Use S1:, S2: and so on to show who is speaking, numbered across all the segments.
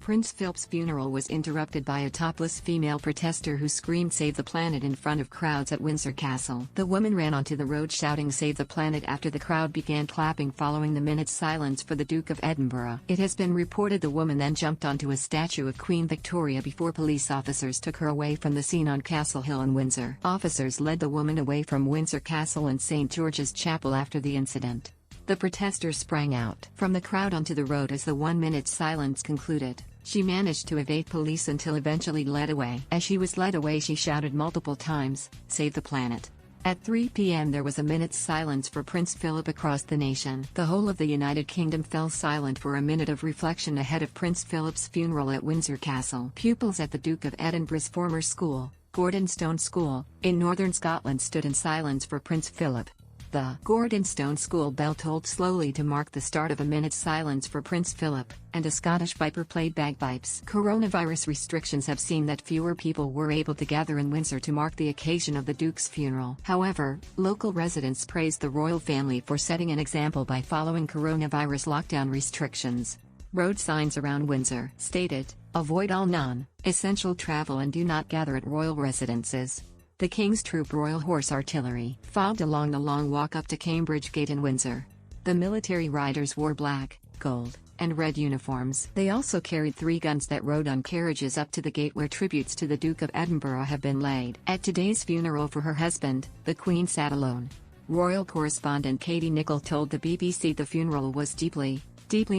S1: Prince Philip's funeral was interrupted by a topless female protester who screamed "Save the Planet" in front of crowds at Windsor Castle. The woman ran onto the road shouting "Save the Planet" after the crowd began clapping following the minute's silence for the Duke of Edinburgh. It has been reported the woman then jumped onto a statue of Queen Victoria before police officers took her away from the scene on Castle Hill in Windsor. Officers led the woman away from Windsor Castle and St. George's Chapel after the incident. The protesters sprang out from the crowd onto the road as the 1-minute silence concluded. She managed to evade police until eventually led away. As she was led away, she shouted multiple times, "Save the planet." At 3 p.m. there was a minute's silence for Prince Philip across the nation. The whole of the United Kingdom fell silent for a minute of reflection ahead of Prince Philip's funeral at Windsor Castle. Pupils at the Duke of Edinburgh's former school, Gordonstoun School, in northern Scotland stood in silence for Prince Philip. The Gordonstoun School bell tolled slowly to mark the start of a minute's silence for Prince Philip, and a Scottish piper played bagpipes. Coronavirus restrictions have seen that fewer people were able to gather in Windsor to mark the occasion of the Duke's funeral. However, local residents praised the royal family for setting an example by following coronavirus lockdown restrictions. Road signs around Windsor stated, "Avoid all non-essential travel and do not gather at royal residences." The King's Troop Royal Horse Artillery filed along the long walk up to Cambridge Gate in Windsor. The military riders wore black, gold, and red uniforms. They also carried 3 guns that rode on carriages up to the gate where tributes to the Duke of Edinburgh have been laid. At today's funeral for her husband, the Queen sat alone. Royal correspondent Katie Nicholl told the BBC the funeral was deeply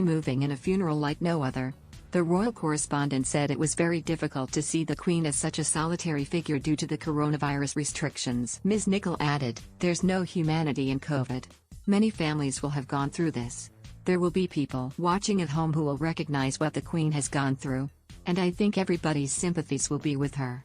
S1: moving and a funeral like no other. The royal correspondent said it was very difficult to see the Queen as such a solitary figure due to the coronavirus restrictions. Ms. Nicholl added, "There's no humanity in COVID. Many families will have gone through this. There will be people watching at home who will recognize what the Queen has gone through. And I think everybody's sympathies will be with her."